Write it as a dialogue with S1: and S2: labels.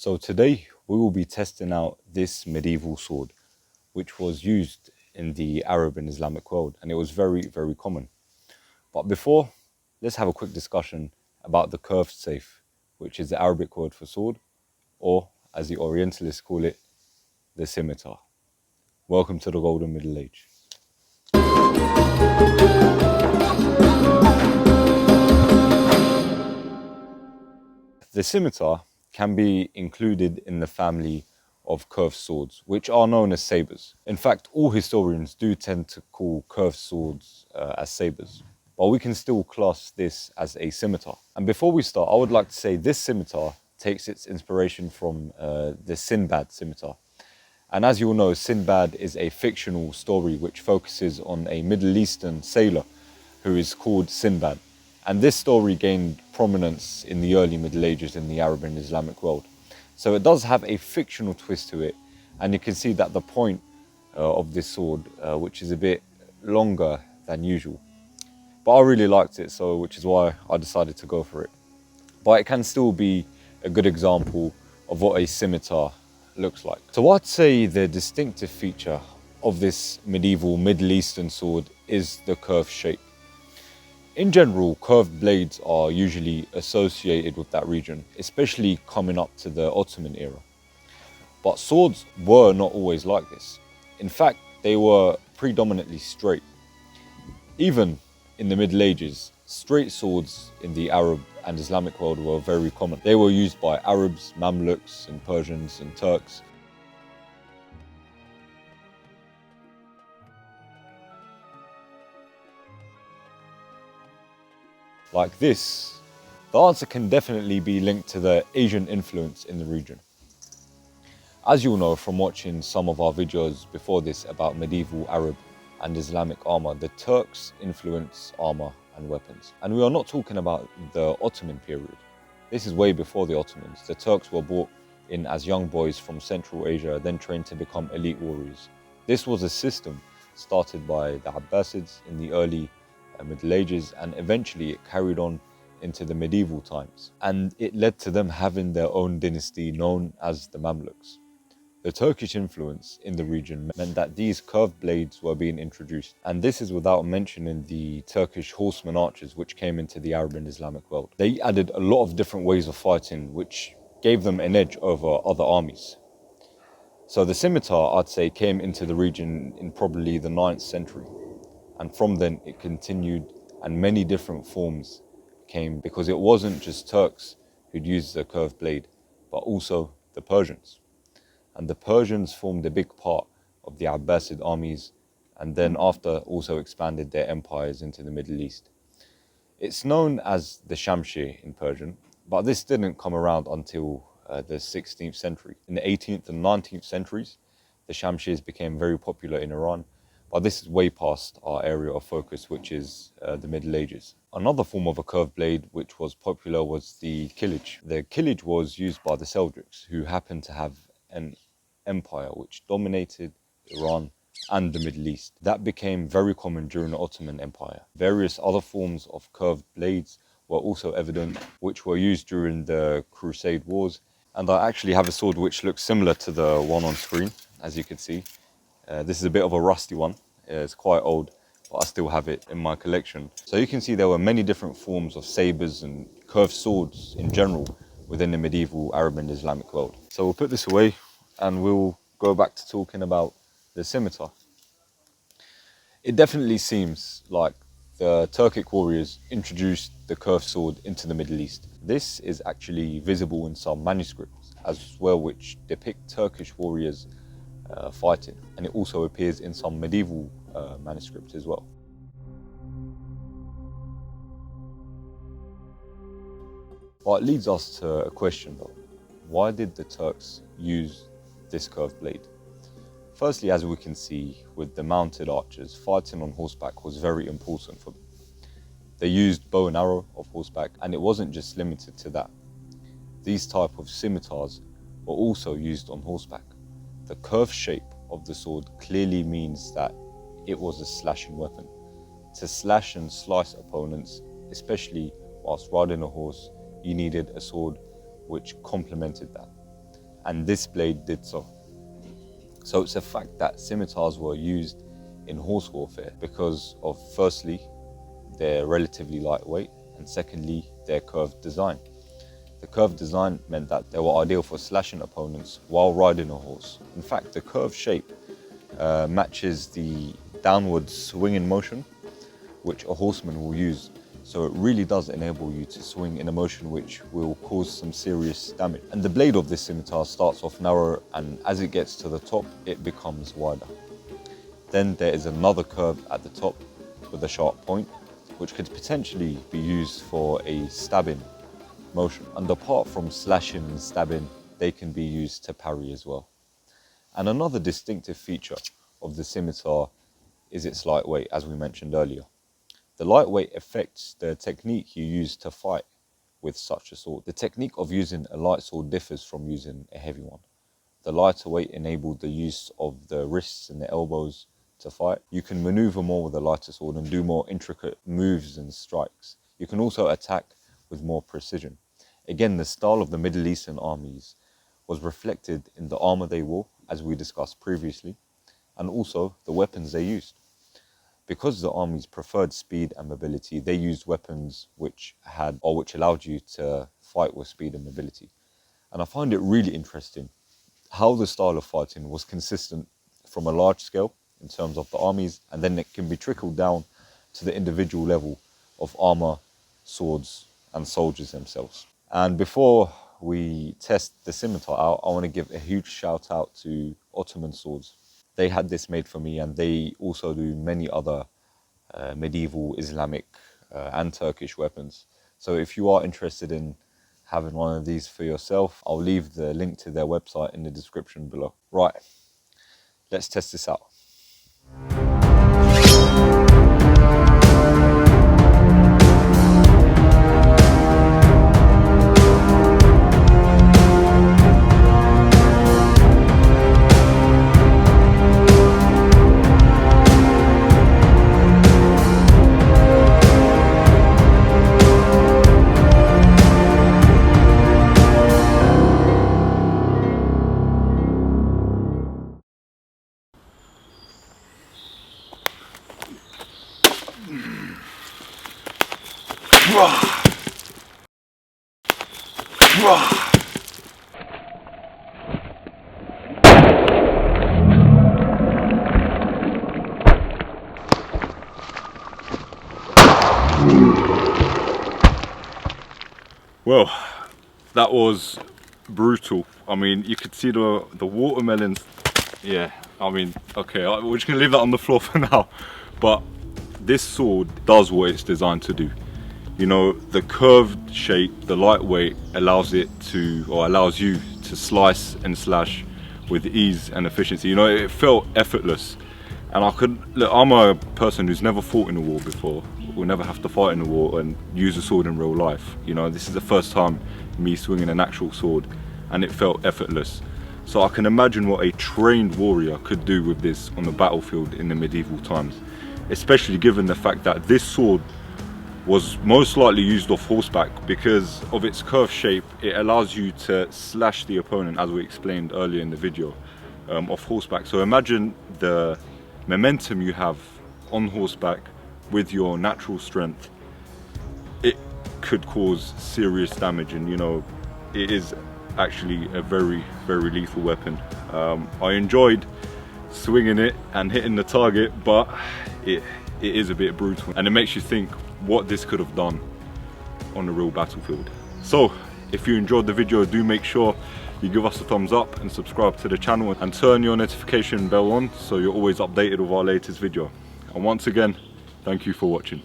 S1: So today we will be testing out this medieval sword, which was used in the Arab and Islamic world, and it was very, very common. But before, let's have a quick discussion about the curved safe, which is the Arabic word for sword, or as the Orientalists call it, the scimitar. Welcome to the Golden Middle Age. The scimitar can be included in the family of curved swords, which are known as sabres. In fact, all historians do tend to call curved swords as sabres, but we can still class this as a scimitar. And before we start, I would like to say this scimitar takes its inspiration from the Sinbad scimitar. And as you all know, Sinbad is a fictional story which focuses on a Middle Eastern sailor who is called Sinbad. And this story gained prominence in the early Middle Ages in the Arab and Islamic world. So it does have a fictional twist to it. And you can see that the point of this sword, which is a bit longer than usual. But I really liked it, which is why I decided to go for it. But it can still be a good example of what a scimitar looks like. So I'd say the distinctive feature of this medieval Middle Eastern sword is the curved shape. In general, curved blades are usually associated with that region, especially coming up to the Ottoman era. But swords were not always like this. In fact, they were predominantly straight. Even in the Middle Ages, straight swords in the Arab and Islamic world were very common. They were used by Arabs, Mamluks, and Persians and Turks. Like this, the answer can definitely be linked to the Asian influence in the region. As you'll know from watching some of our videos before this about medieval Arab and Islamic armor, the Turks influence armor and weapons. And we are not talking about the Ottoman period. This is way before the Ottomans. The Turks were brought in as young boys from Central Asia, then trained to become elite warriors. This was a system started by the Abbasids in the early Middle Ages, and eventually it carried on into the medieval times. And it led to them having their own dynasty known as the Mamluks. The Turkish influence in the region meant that these curved blades were being introduced. And this is without mentioning the Turkish horseman archers which came into the Arab and Islamic world. They added a lot of different ways of fighting which gave them an edge over other armies. So the scimitar, I'd say, came into the region in probably the 9th century. And from then it continued, and many different forms came, because it wasn't just Turks who'd used the curved blade, but also the Persians. And the Persians formed a big part of the Abbasid armies, and then after also expanded their empires into the Middle East. It's known as the Shamshir in Persian, but this didn't come around until the 16th century. In the 18th and 19th centuries, the Shamshirs became very popular in Iran, but this is way past our area of focus, which is the Middle Ages. Another form of a curved blade which was popular was the Killage. The Killage was used by the Seljuks, who happened to have an empire which dominated Iran and the Middle East. That became very common during the Ottoman Empire. Various other forms of curved blades were also evident, which were used during the Crusade Wars. And I actually have a sword which looks similar to the one on screen, as you can see. This is a bit of a rusty one. It's quite old, but I still have it in my collection. So you can see there were many different forms of sabres and curved swords in general within the medieval Arab and Islamic world. So we'll put this away and we'll go back to talking about the scimitar. It definitely seems like the Turkic warriors introduced the curved sword into the Middle East. This is actually visible in some manuscripts as well, which depict Turkish warriors fighting, and it also appears in some medieval manuscripts as well. Well, it leads us to a question though. Why did the Turks use this curved blade? Firstly, as we can see with the mounted archers, fighting on horseback was very important for them. They used bow and arrow of horseback, and it wasn't just limited to that. These type of scimitars were also used on horseback. The curved shape of the sword clearly means that it was a slashing weapon. To slash and slice opponents, especially whilst riding a horse, you needed a sword which complemented that. and this blade did so. So it's a fact that scimitars were used in horse warfare because of, firstly, their relatively lightweight, and secondly, their curved design. The curved design meant that they were ideal for slashing opponents while riding a horse. In fact, the curved shape matches the downward swinging motion which a horseman will use. So it really does enable you to swing in a motion which will cause some serious damage. And the blade of this scimitar starts off narrow, and as it gets to the top, it becomes wider. Then there is another curve at the top with a sharp point, which could potentially be used for a stabbing motion. And apart from slashing and stabbing, they can be used to parry as well. And another distinctive feature of the scimitar is its lightweight, as we mentioned earlier. The lightweight affects the technique you use to fight with such a sword. The technique of using a light sword differs from using a heavy one. The lighter weight enabled the use of the wrists and the elbows to fight. You can maneuver more with a lighter sword and do more intricate moves and strikes. You can also attack with more precision. Again, the style of the Middle Eastern armies was reflected in the armor they wore, as we discussed previously, and also the weapons they used. Because the armies preferred speed and mobility, they used weapons which allowed you to fight with speed and mobility. And I find it really interesting how the style of fighting was consistent from a large scale in terms of the armies, and then it can be trickled down to the individual level of armor, swords, and soldiers themselves. And before we test the scimitar out, I want to give a huge shout out to Ottoman Swords. They had this made for me, and they also do many other medieval, Islamic and Turkish weapons. So if you are interested in having one of these for yourself, I'll leave the link to their website in the description below. Right, let's test this out. Well, that was brutal. I mean, you could see the watermelons. Yeah, I mean, okay, we're just gonna leave that on the floor for now. But this sword does what it's designed to do. You know, the curved shape, the lightweight allows you to slice and slash with ease and efficiency. You know, it felt effortless. And I'm a person who's never fought in a war before. Will never have to fight in a war and use a sword in real life. You know, this is the first time me swinging an actual sword, and it felt effortless. So I can imagine what a trained warrior could do with this on the battlefield in the medieval times, especially given the fact that this sword was most likely used off horseback. Because of its curved shape, it allows you to slash the opponent, as we explained earlier in the video, off horseback. So imagine the momentum you have on horseback with your natural strength. It could cause serious damage, and you know, it is actually a very, very lethal weapon. I enjoyed swinging it and hitting the target, but it is a bit brutal, and it makes you think what this could have done on the real battlefield. So if you enjoyed the video, do make sure you give us a thumbs up and subscribe to the channel, and turn your notification bell on so you're always updated with our latest video. And once again, thank you for watching.